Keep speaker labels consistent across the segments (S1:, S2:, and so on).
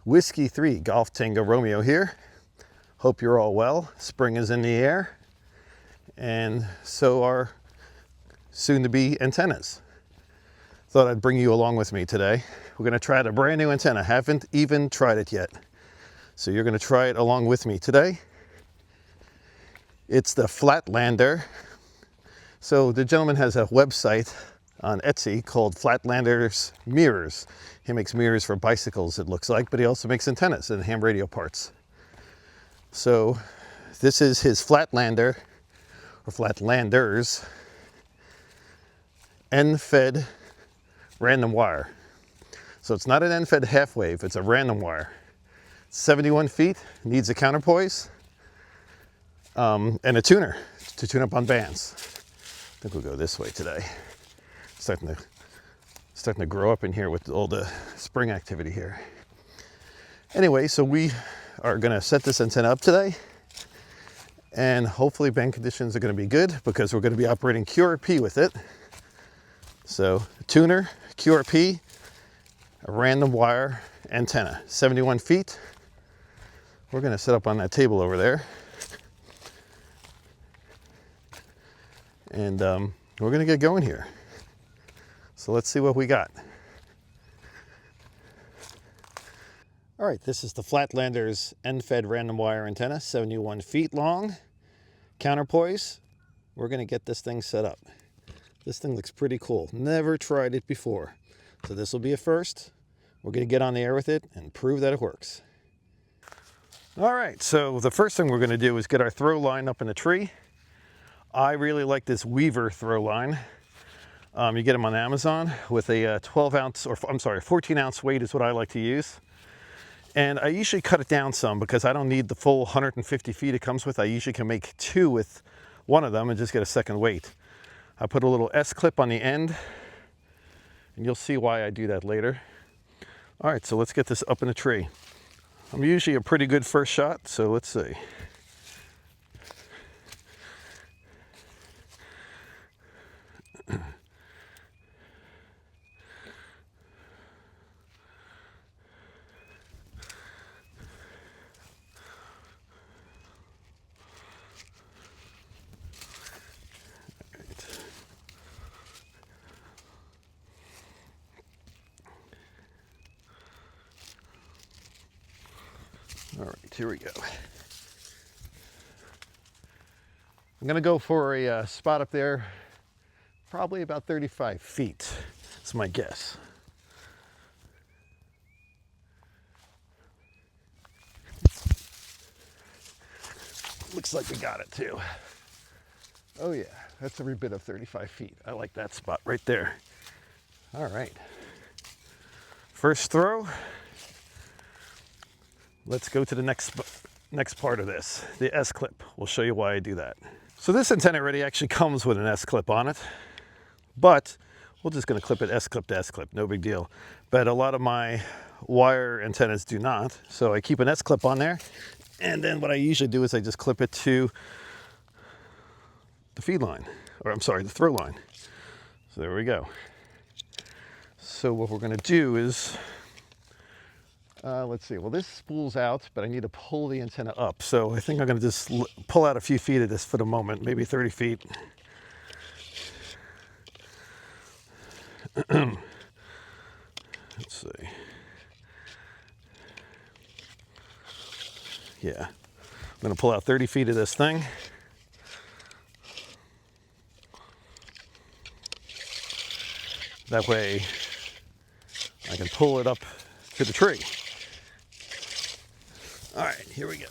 S1: Whiskey 3 Golf Tango Romeo here. Hope you're all well. Spring is in the air, and so are soon-to-be antennas. Thought I'd bring you along with me today. We're going to try out a brand new antenna. Haven't even tried it yet. So you're going to try it along with me today. It's the Flatlander. So the gentleman has a website on Etsy called Flatlanders Mirrors. He makes mirrors for bicycles, it looks like, but he also makes antennas and ham radio parts. So this is his Flatlander, or Flatlanders, end-fed random wire. So it's not an end-fed half wave, it's a random wire. 71 feet, needs a counterpoise, and a tuner to tune up on bands. I think we'll go this way today. Starting to grow up in here with all the spring activity here. Anyway, so we are going to set this antenna up today, and hopefully band conditions are going to be good because we're going to be operating QRP with it. So tuner, QRP, a random wire antenna, 71 feet. We're going to set up on that table over there, and we're going to get going here. So let's see what we got. All right, this is the Flatlanders end-fed random wire antenna, 71 feet long, counterpoise. We're going to get this thing set up. This thing looks pretty cool. Never tried it before. So this will be a first. We're going to get on the air with it and prove that it works. All right, so the first thing we're going to do is get our throw line up in the tree. I really like this Weaver throw line. You get them on Amazon with a 14-ounce weight is what I like to use. And I usually cut it down some because I don't need the full 150 feet it comes with. I usually can make two with one of them and just get a second weight. I put a little S-clip on the end, and you'll see why I do that later. All right, so let's get this up in a tree. I'm usually a pretty good first shot, so let's see. All right, here we go. I'm gonna go for a spot up there, probably about 35 feet. That's my guess. Looks like we got it too. Oh yeah, that's every bit of 35 feet. I like that spot right there. All right, first throw. Let's go to the next part of this, the S-clip. We'll show you why I do that. So this antenna already actually comes with an S-clip on it, but we're just gonna clip it S-clip to S-clip, no big deal. But a lot of my wire antennas do not, so I keep an S-clip on there, and then what I usually do is I just clip it to the feed line, or I'm sorry, the throw line. So there we go. So what we're gonna do is, let's see, well this spools out, but I need to pull the antenna up. So I think I'm gonna just pull out a few feet of this for the moment, maybe 30 feet. Let's see. Yeah, I'm gonna pull out 30 feet of this thing. That way I can pull it up to the tree. All right, here we go.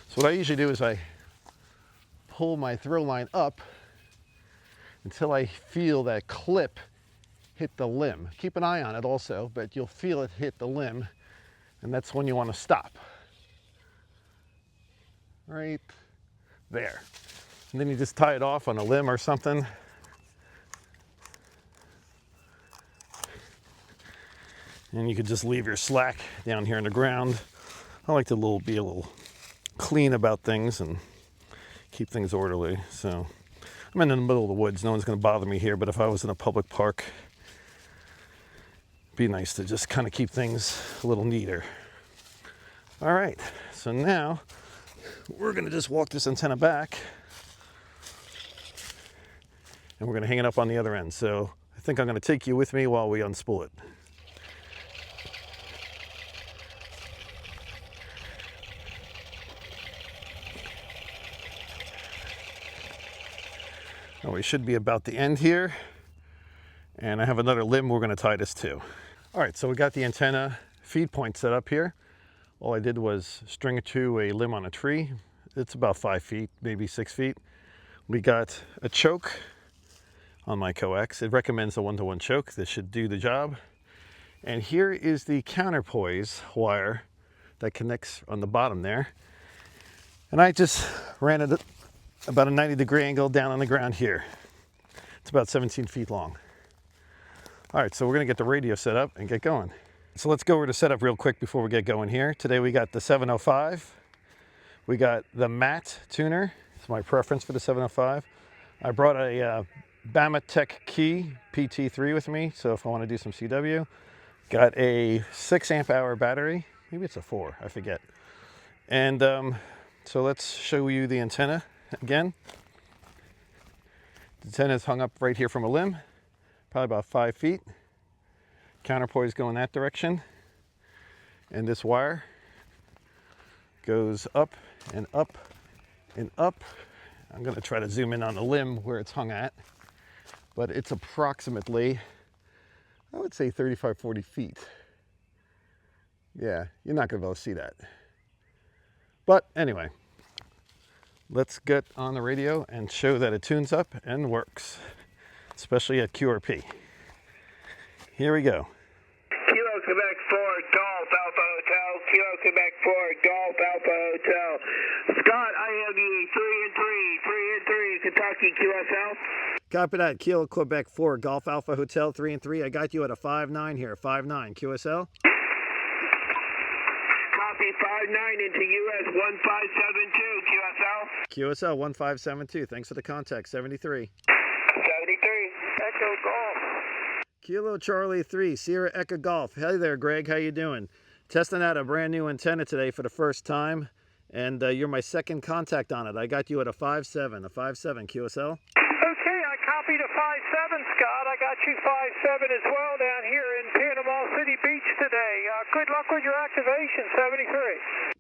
S1: So what I usually do is I pull my throw line up until I feel that clip hit the limb. Keep an eye on it also, but you'll feel it hit the limb, and that's when you want to stop. Right there. And then you just tie it off on a limb or something. And you could just leave your slack down here on the ground. I like to be a little clean about things and keep things orderly. So I'm in the middle of the woods. No one's going to bother me here, but if I was in a public park, be nice to just kind of keep things a little neater. All right, so now we're gonna just walk this antenna back and we're gonna hang it up on the other end. So I think I'm gonna take you with me while we unspool it. Oh, we should be about the end here. And I have another limb we're gonna tie this to. All right, so we got the antenna feed point set up here. All I did was string it to a limb on a tree. It's about 5 feet, maybe 6 feet. We got a choke on my coax. It recommends a 1-to-1 choke. This should do the job. And here is the counterpoise wire that connects on the bottom there. And I just ran it about a 90-degree angle down on the ground here. It's about 17 feet long. All right, so we're gonna get the radio set up and get going. So let's go over the setup real quick before we get going here. Today we got the 705. We got the matte tuner. It's my preference for the 705. I brought a BaMaTech key PT3 with me, so if I want to do some CW. Got a 6 amp hour battery. Maybe it's a 4, I forget. And so let's show you the antenna again. The antenna is hung up right here from a limb, probably about 5 feet. Counterpoise going that direction. And this wire goes up and up and up. I'm going to try to zoom in on the limb where it's hung at, but it's approximately, I would say 35, 40 feet. Yeah, you're not going to be able to see that. But anyway, let's get on the radio and show that it tunes up and works, especially at QRP. Here we go.
S2: Kilo Quebec 4, Golf Alpha Hotel. Kilo Quebec 4, Golf Alpha Hotel. Scott, I have you 3 and 3, Kentucky QSL.
S1: Copy that. Kilo Quebec 4, Golf Alpha Hotel 3 and 3. I got you at a 5-9 here. 5-9 QSL.
S2: Copy 5-9 into US 1572 QSL.
S1: QSL 1572. Thanks for the contact. 73.
S2: 73. Echo Golf.
S1: Kilo Charlie 3, Sierra Echo Golf. Hey there, Greg. How you doing? Testing out a brand new antenna today for the first time, and you're my second contact on it. I got you at a 5-7 QSL.
S3: Okay, I copied a 5-7, Scott. I got you 5-7 as well down here in Panama City Beach today. Good luck with your activation, 73.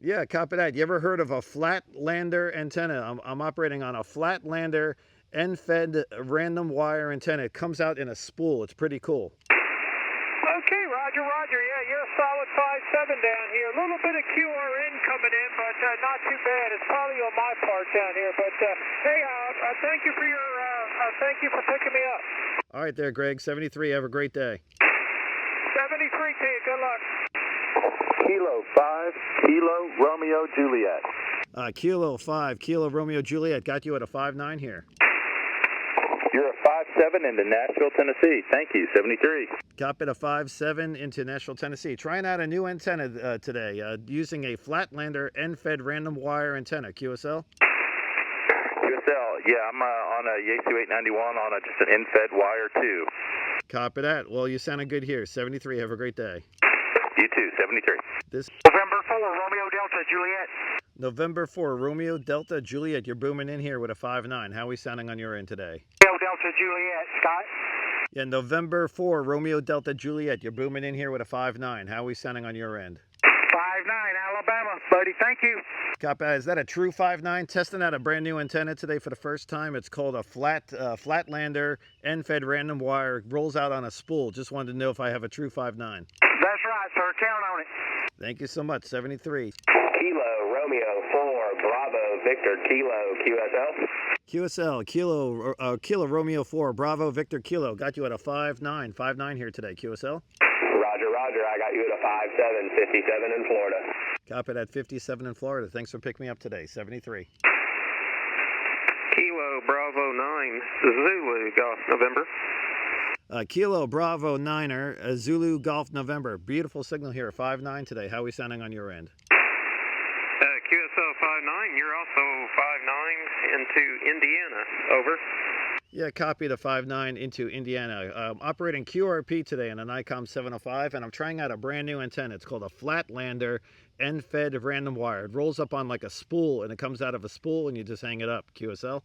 S1: Yeah, copy that. You ever heard of a Flatlander antenna? I'm operating on a Flatlander end-fed random wire antenna. It comes out in a spool. It's pretty cool.
S3: Okay, Roger. Yeah, you're a solid 5-7 down here. A little bit of QRN coming in, but not too bad. It's probably on my part down here. But hey, thank you for picking me up.
S1: All right, there, Greg. 73. Have a great day.
S3: 73 to you. Good luck.
S4: Kilo 5, Kilo Romeo Juliet.
S1: Kilo 5, Kilo Romeo Juliet. Got you at a 5-9 here.
S4: You're a 5-7 into Nashville, Tennessee. Thank you, 73.
S1: Copy a 5-7 into Nashville, Tennessee. Trying out a new antenna today, using a Flatlander end-fed random wire antenna. QSL?
S4: QSL, yeah, I'm on a Yaesu 891 on just an end-fed wire too.
S1: Copy that. Well, you sounded good here. 73. Have a great day.
S4: You too, 73.
S3: November 4, Romeo Delta Juliet.
S1: November 4, Romeo Delta Juliet. You're booming in here with a 5-9. How are we sounding on your end today?
S3: Romeo Delta Juliet, Scott.
S1: Yeah, November 4, Romeo Delta Juliet. You're booming in here with a 5-9. How are we sounding on your end?
S3: 5-9, Alabama, buddy. Thank you.
S1: Copy. Is that a true 5-9? Testing out a brand new antenna today for the first time. It's called a Flatlander end-fed random wire. It rolls out on a spool. Just wanted to know if I have a true 5-9.
S3: That's right, sir. Count on it.
S1: Thank you so much. 73.
S4: Kilo Romeo 4, Bravo Victor Kilo QSL.
S1: QSL, Kilo Romeo 4, Bravo Victor Kilo. Got you at a 5-9 here today. QSL?
S4: Roger. I got you at a 5-7, 57 in Florida.
S1: Copy that. 57 in Florida. Thanks for picking me up today. 73.
S5: Kilo Bravo 9, Zulu Golf November.
S1: Kilo Bravo 9er, Zulu Golf November. Beautiful signal here. 5-9 today. How are we sounding on your end?
S5: QSL 5-9, you're also 5-9 into Indiana. Over.
S1: Yeah, copy the 5.9 into Indiana. Operating QRP today on an ICOM 705, and I'm trying out a brand new antenna. It's called a Flatlander end-fed random wire. It rolls up on like a spool, and it comes out of a spool, and you just hang it up. QSL?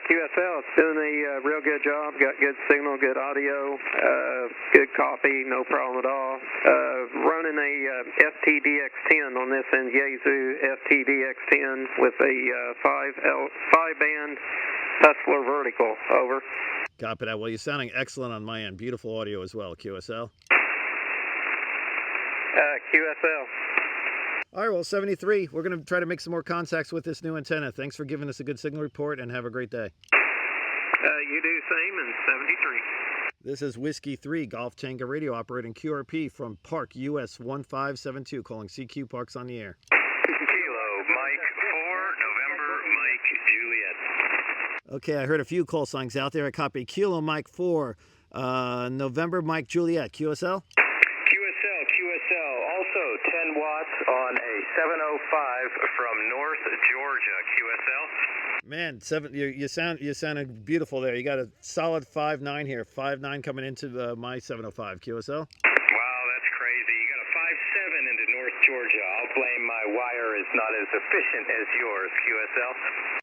S5: QSL, it's doing a real good job. Got good signal, good audio, good copy, no problem at all. Running a FTDX10 on this end, Yaesu FTDX10 with a 5-band Hustler vertical. Over.
S1: Copy that. Well, you're sounding excellent on my end. Beautiful audio as well. QSL?
S5: QSL.
S1: All right, well, 73. We're going to try to make some more contacts with this new antenna. Thanks for giving us a good signal report, and have a great day.
S5: You do same in 73.
S1: This is Whiskey 3, Golf Tango Radio, operating QRP from Park US 1572, calling CQ Parks on the air.
S4: Kilo, Mike 4, November, Mike, Juliet.
S1: Okay, I heard a few call signs out there. I copy Kilo Mike 4, November Mike Juliet. QSL?
S4: QSL, also 10 watts on a 705 from North Georgia, QSL.
S1: Man, you sounded beautiful there. You got a solid 5.9 here. 5.9 coming into my 705. QSL?
S4: Wow, that's crazy. You got a 5.7 into North Georgia. I'll blame my wire is not as efficient as yours, QSL.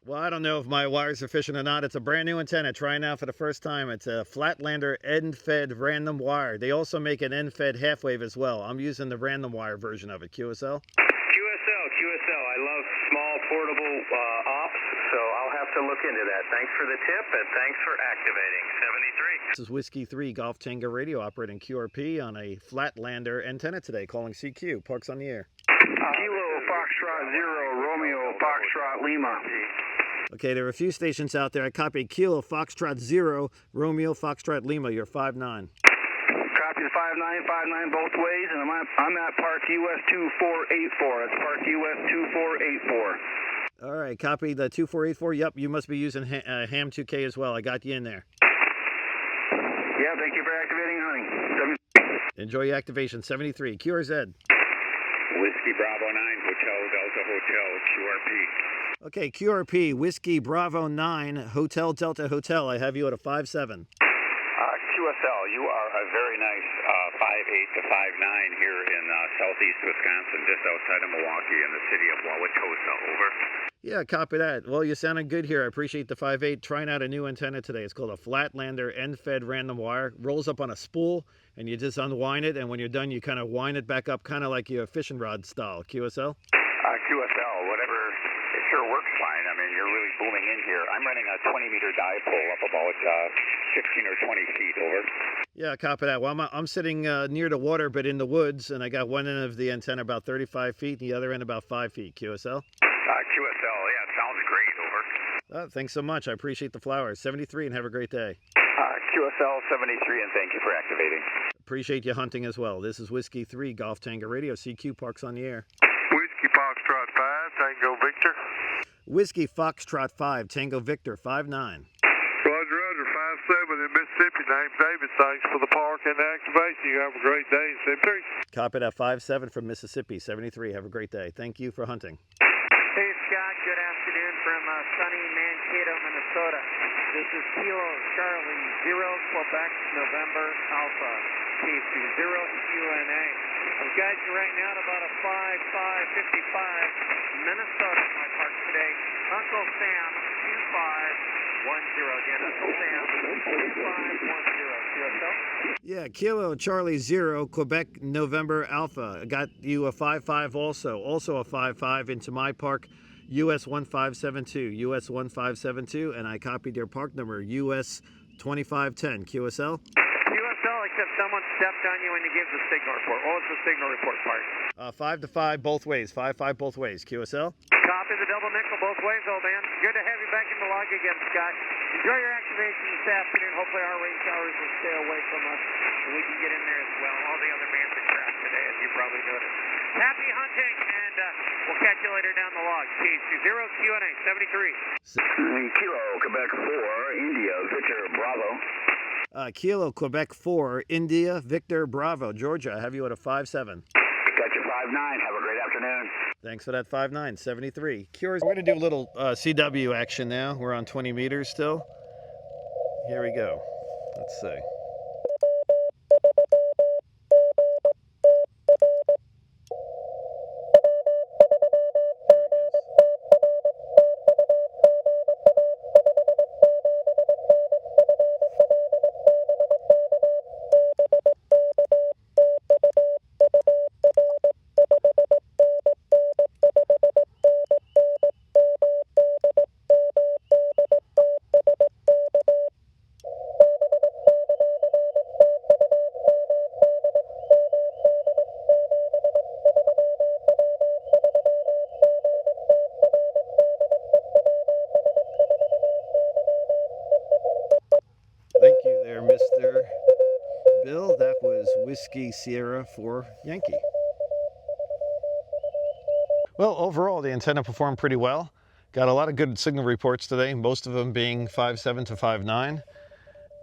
S1: Well, I don't know if my wire's efficient or not. It's a brand new antenna. Trying out for the first time. It's a Flatlander end-fed random wire. They also make an end-fed half-wave as well. I'm using the random wire version of it. QSL?
S4: QSL. I love small portable ops, so I'll have to look into that. Thanks for the tip, and thanks for activating. 73.
S1: This is Whiskey 3, Golf Tango Radio, operating QRP on a Flatlander antenna today, calling CQ. Parks on the air.
S2: Kilo Foxtrot 0, Romeo Foxtrot Lima.
S1: Okay, there are a few stations out there. I copy Kilo Foxtrot 0, Romeo Foxtrot Lima. You're 5.9.
S2: Copy the 5.9 both ways, and I'm at Park US 2484. That's Park US 2484.
S1: All right, copy the 2484. Yep, you must be using Ham 2K as well. I got you in there.
S2: Yeah, thank you for activating, honey.
S1: Enjoy your activation. 73. QRZ.
S6: Whiskey Bravo 9, Hotel Delta Hotel, QRP.
S1: Okay, QRP, Whiskey Bravo 9, Hotel Delta Hotel. I have you at a 5.7.
S6: QSL, you are a very nice 5.8 to 5.9 here in southeast Wisconsin, just outside of Milwaukee in the city of Wauwatosa. Over.
S1: Yeah, copy that. Well, you sounded good here. I appreciate the 5.8. Trying out a new antenna today. It's called a Flatlander end-fed random wire. Rolls up on a spool, and you just unwind it, and when you're done, you kind of wind it back up, kind of like your fishing rod style. QSL?
S6: QSL, whatever, it sure works fine. I mean, you're really booming in here. I'm running a 20-meter dipole up about 15 or 20 feet. Over.
S1: Yeah, copy that. Well, I'm sitting near the water, but in the woods, and I got one end of the antenna about 35 feet, and the other end about 5 feet. QSL?
S6: QSL, yeah, it sounds great. Over.
S1: Thanks so much. I appreciate the flowers. 73, and have a great day.
S6: QSL 73, and thank you for activating.
S1: Appreciate you hunting as well. This is Whiskey 3, Golf Tango Radio. CQ Parks on the air.
S7: Whiskey Foxtrot 5, Tango Victor.
S1: Whiskey Foxtrot 5, Tango Victor, 5.9.
S7: Roger, 5-7 in Mississippi. Name's David. Thanks for the park and the activation. You have a great day. 73.
S1: Copy that. 5.7 from Mississippi. 73. Have a great day. Thank you for hunting.
S3: Hey, Scott. Good afternoon from sunny Mankato, Minnesota. This is Kilo Charlie 0, Quebec, November, Alpha, KC 0, QNA. I've got you right now at about a 5.55, Minnesota, my park today. Uncle Sam, 2510. Again, Uncle Sam, 2510. QSL?
S1: Yeah, Kilo Charlie 0, Quebec, November, Alpha. I got you a 5.5 also. Also a 5.5 into my park, US 1572. US 1572, and I copied your park number, US 2510. QSL?
S3: QSL, except someone stepped on you when you gave the signal report. What was the signal report part?
S1: 5 to 5 both ways. 5.5 both ways. QSL?
S3: Copy the double nickel both ways, old man. Good to have you back in the log again, Scott. Enjoy your activation this afternoon. Hopefully our rain showers will stay away from us, and we can get in there as well. All the other bands are crap today, as you probably noticed. Happy hunting, and we'll catch you later down the log. KC 0, QNA 73.
S2: Kilo Quebec 4, India, Victor Bravo.
S1: Kilo Quebec 4, India, Victor Bravo, Georgia. I have you at a 5.7.
S2: Got your 5.9. Have a great afternoon.
S1: Thanks for that 5.9, 73. We're going to do a little CW action now. We're on 20 meters still. Here we go. Let's see. Thank you there, Mr. Bill. That was Whiskey Sierra for Yankee. Well, overall, the antenna performed pretty well. Got a lot of good signal reports today, most of them being 5.7 to 5.9.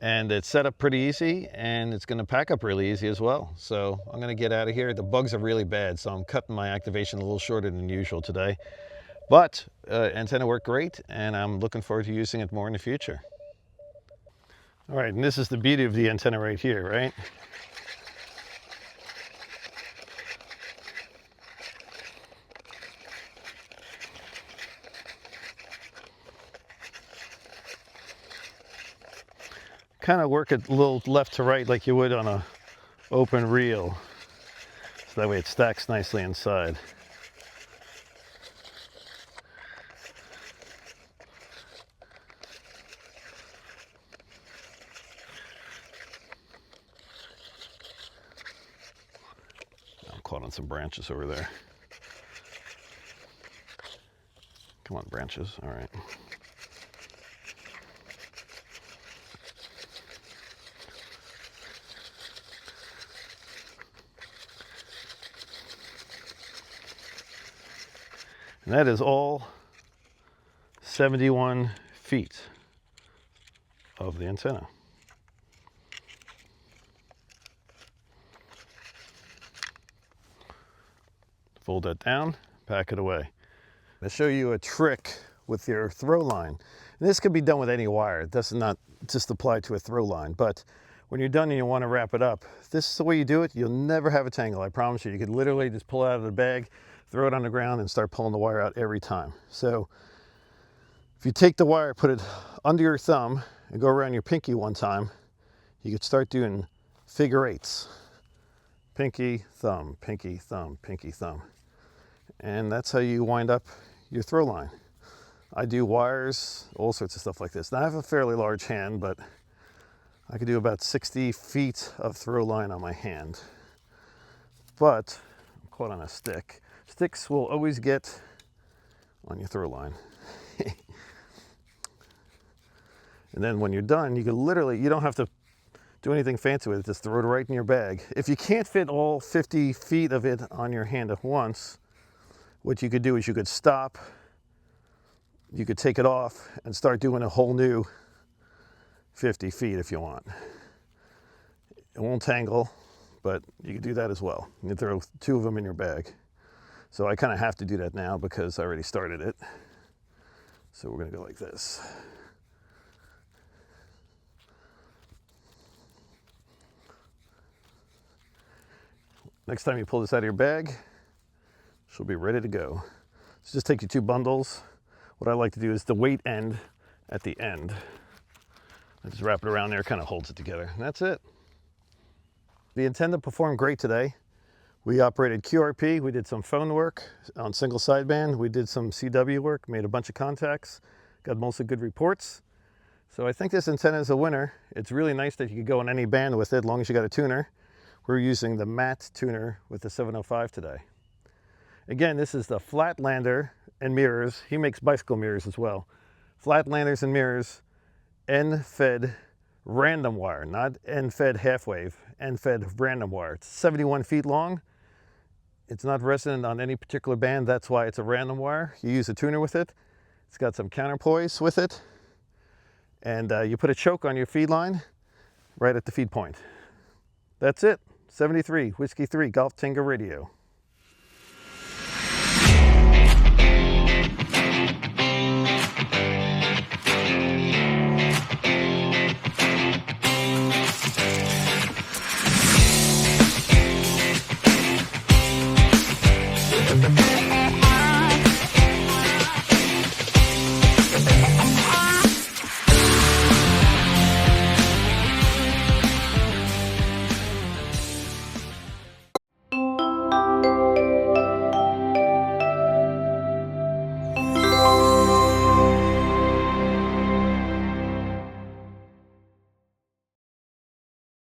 S1: And it's set up pretty easy, and it's going to pack up really easy as well. So I'm going to get out of here. The bugs are really bad, so I'm cutting my activation a little shorter than usual today. But antenna worked great, and I'm looking forward to using it more in the future. All right, and this is the beauty of the antenna right here, right? Kind of work it a little left to right like you would on a open reel. So that way it stacks nicely inside. I'm caught on some branches over there. Come on, branches. All right. And that is all 71 feet of the antenna. Fold that down, pack it away. I'll show you a trick with your throw line. And this can be done with any wire. It does not just apply to a throw line, but when you're done and you want to wrap it up, this is the way you do it. You'll never have a tangle, I promise you. You could literally just pull it out of the bag, throw it on the ground, and start pulling the wire out every time. So if you take the wire, put it under your thumb, and go around your pinky one time, you could start doing figure eights. Pinky, thumb, pinky, thumb, pinky, thumb. And that's how you wind up your throw line. I do wires, all sorts of stuff like this. Now I have a fairly large hand, but I could do about 60 feet of throw line on my hand. But I'm caught on a stick. Sticks will always get on your throw line. And then when you're done, you can literally, you don't have to do anything fancy with it, just throw it right in your bag. If you can't fit all 50 feet of it on your hand at once, what you could do is you could stop, you could take it off and start doing a whole new 50 feet if you want. It won't tangle, but you can do that as well. You can throw 2 of them in your bag. So I kind of have to do that now because I already started it. So we're going to go like this. Next time you pull this out of your bag, she'll be ready to go. So just take your 2 bundles. What I like to do is the weight end at the end. I just wrap it around there, kind of holds it together. And that's it. The antenna performed great today. We operated QRP, we did some phone work on single sideband, we did some CW work, made a bunch of contacts, got mostly good reports. So I think this antenna is a winner. It's really nice that you can go on any band with it as long as you got a tuner. We're using the MAT tuner with the 705 today. Again, this is the Flatlander and mirrors. He makes bicycle mirrors as well. Flatlanders and mirrors, N-fed random wire, not N-fed half wave, N-fed random wire. It's 71 feet long. It's not resonant on any particular band. That's why it's a random wire. You use a tuner with it. It's got some counterpoise with it. And you put a choke on your feed line right at the feed point. That's it. 73, Whiskey 3, Golf Tango Radio.